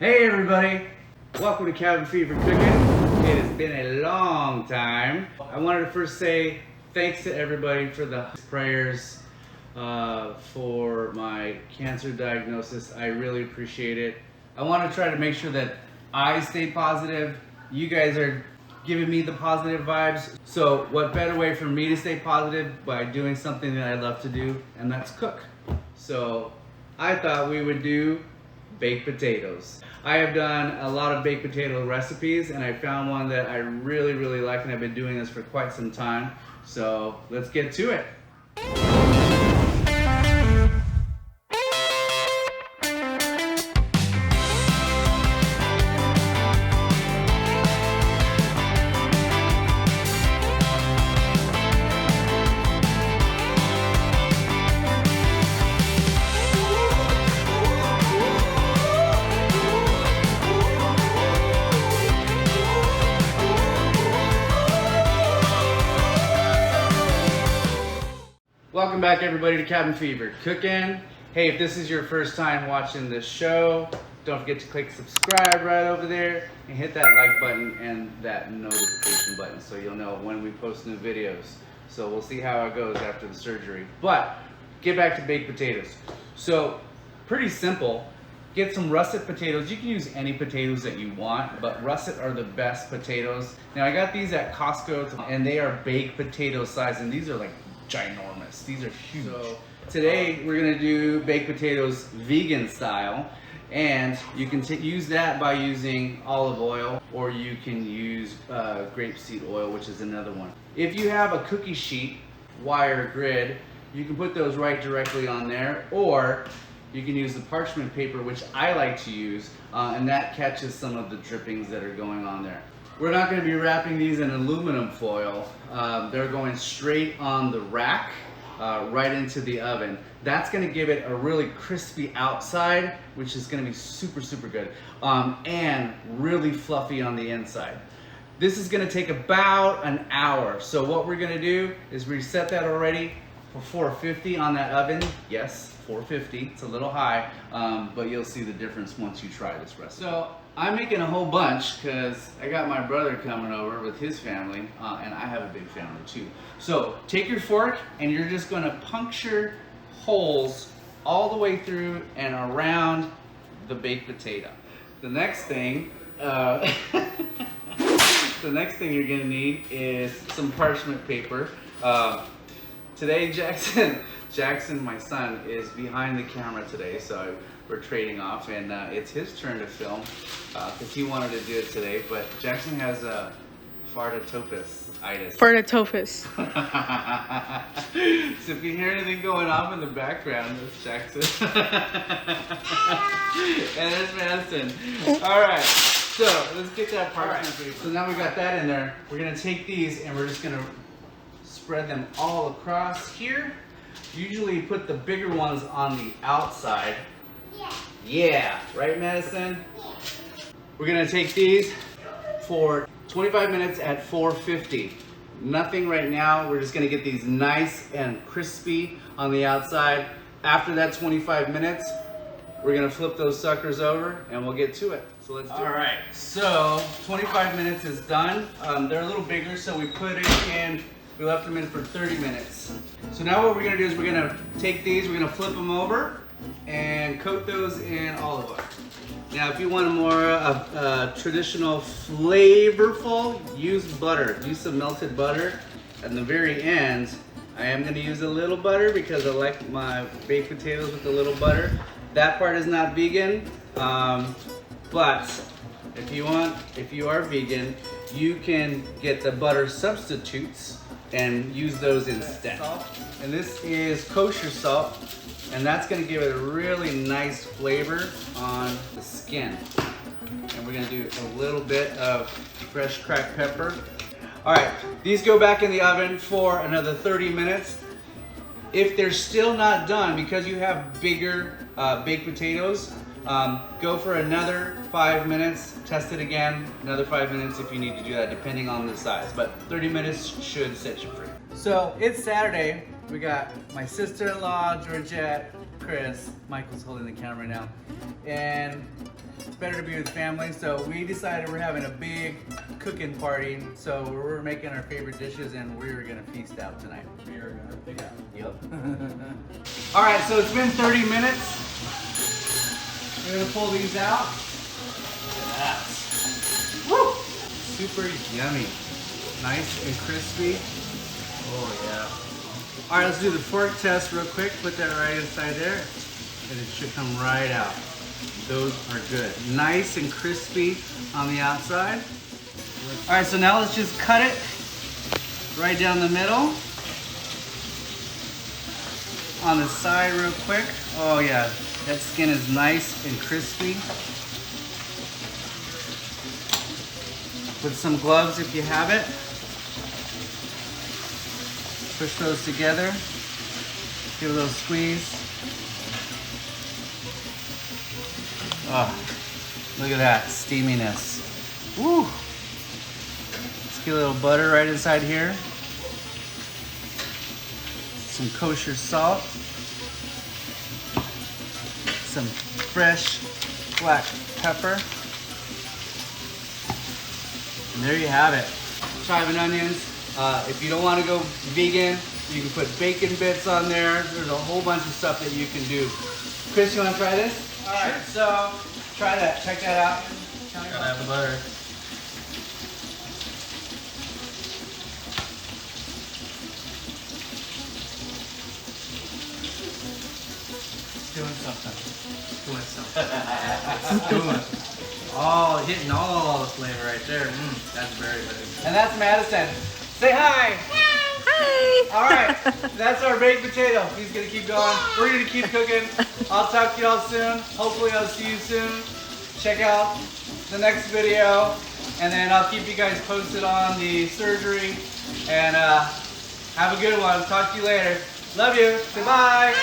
Hey everybody, welcome to Cabin Fever Cooking. It has been a long time. I wanted to first say thanks to everybody for the prayers for my cancer diagnosis. I really appreciate it. I want to try to make sure that I stay positive. You guys are giving me the positive vibes. So what better way for me to stay positive by doing something that I love to do, and that's cook. So I thought we would do baked potatoes. I have done a lot of baked potato recipes and I found one that I really like, and I've been doing this for quite some time. So let's get to it. Welcome back everybody to Cabin Fever Cooking. Hey, if this is your first time watching this show, don't forget to click subscribe right over there and hit that like button and that notification button so you'll know when we post new videos. So we'll see how it goes after the surgery. But get back to baked potatoes. So pretty simple. Get some russet potatoes. You can use any potatoes that you want, but russet are the best potatoes. Now I got these at Costco and they are baked potato size, and these are like ginormous. These are huge. So today we're gonna do baked potatoes vegan style, and you can use that by using olive oil, or you can use grapeseed oil, which is another one. If you have a cookie sheet, wire grid, you can put those right directly on there, or you can use the parchment paper, which I like to use, and that catches some of the drippings that are going on there. We're not going to be wrapping these in aluminum foil. They're going straight on the rack, right into the oven. That's going to give it a really crispy outside, which is going to be super good, and really fluffy on the inside. This is going to take about an hour. So what we're going to do is reset that already for 450 on that oven. Yes, 450. It's a little high, but you'll see the difference once you try this recipe. So I'm making a whole bunch because I got my brother coming over with his family, and I have a big family too. So take your fork and you're just going to puncture holes all the way through and around the baked potato. The next thing, the next thing you're going to need is some parchment paper. Today Jackson, my son, is behind the camera today, so we're trading off, and it's his turn to film because he wanted to do it today, but Jackson has a fartatopus-itis. Fartatopus. So if you hear anything going on in the background, that's Jackson. And there's Madison. All right, so let's get that parchment paper. So now we got that in there. We're gonna take these and we're just gonna spread them all across here. Usually put the bigger ones on the outside. Yeah, right, Madison? Yeah. We're gonna take these for 25 minutes at 450. Nothing right now. We're just gonna get these nice and crispy on the outside. After that 25 minutes, we're gonna flip those suckers over and we'll get to it. So let's do it. All right, so 25 minutes is done. They're a little bigger, so we put it in. We left them in for 30 minutes. So now what we're gonna do is we're gonna take these, we're gonna flip them over and coat those in olive oil. Now if you want a more traditional flavorful, use butter. Use some melted butter. At the very end, I am gonna use a little butter because I like my baked potatoes with a little butter. That part is not vegan, but if you are vegan, you can get the butter substitutes and use those instead. And this is kosher salt, and that's gonna give it a really nice flavor on the skin. And we're gonna do a little bit of fresh cracked pepper. All right, these go back in the oven for another 30 minutes. If they're still not done, because you have bigger baked potatoes, go for another 5 minutes, test it again, another 5 minutes if you need to do that, depending on the size, but 30 minutes should set you free. So it's Saturday. We got my sister-in-law, Georgette, Chris, Michael's holding the camera right now, and It's better to be with family. So we decided we're having a big cooking party. So we're making our favorite dishes and we're gonna feast out tonight. We are gonna pick out. Yep. All right, so it's been 30 minutes. We're gonna pull these out. Look at that. Woo! Super yummy. Nice and crispy. Oh yeah. All right, let's do the fork test real quick. Put that right inside there and it should come right out. Those are good. Nice and crispy on the outside. All right, so now let's just cut it right down the middle. On the side real quick. Oh yeah, that skin is nice and crispy. With some gloves if you have it. Push those together. Give a little squeeze. Oh, look at that steaminess. Woo! Let's get a little butter right inside here. Some kosher salt. Some fresh black pepper. And there you have it. Chive and onions. If you don't want to go vegan, you can put bacon bits on there. There's a whole bunch of stuff that you can do. Chris, you want to try this? All right, so try that. Check that out. Gotta have the butter. Doing something. Doing something. Doing. Oh, hitting all the flavor right there. That's very good. And that's Madison. Say hi. Hi. All right, that's our baked potato. He's gonna keep going. We're gonna keep cooking. I'll talk to y'all soon. Hopefully I'll see you soon. Check out the next video, and then I'll keep you guys posted on the surgery. And have a good one. Talk to you later. Love you. Say bye.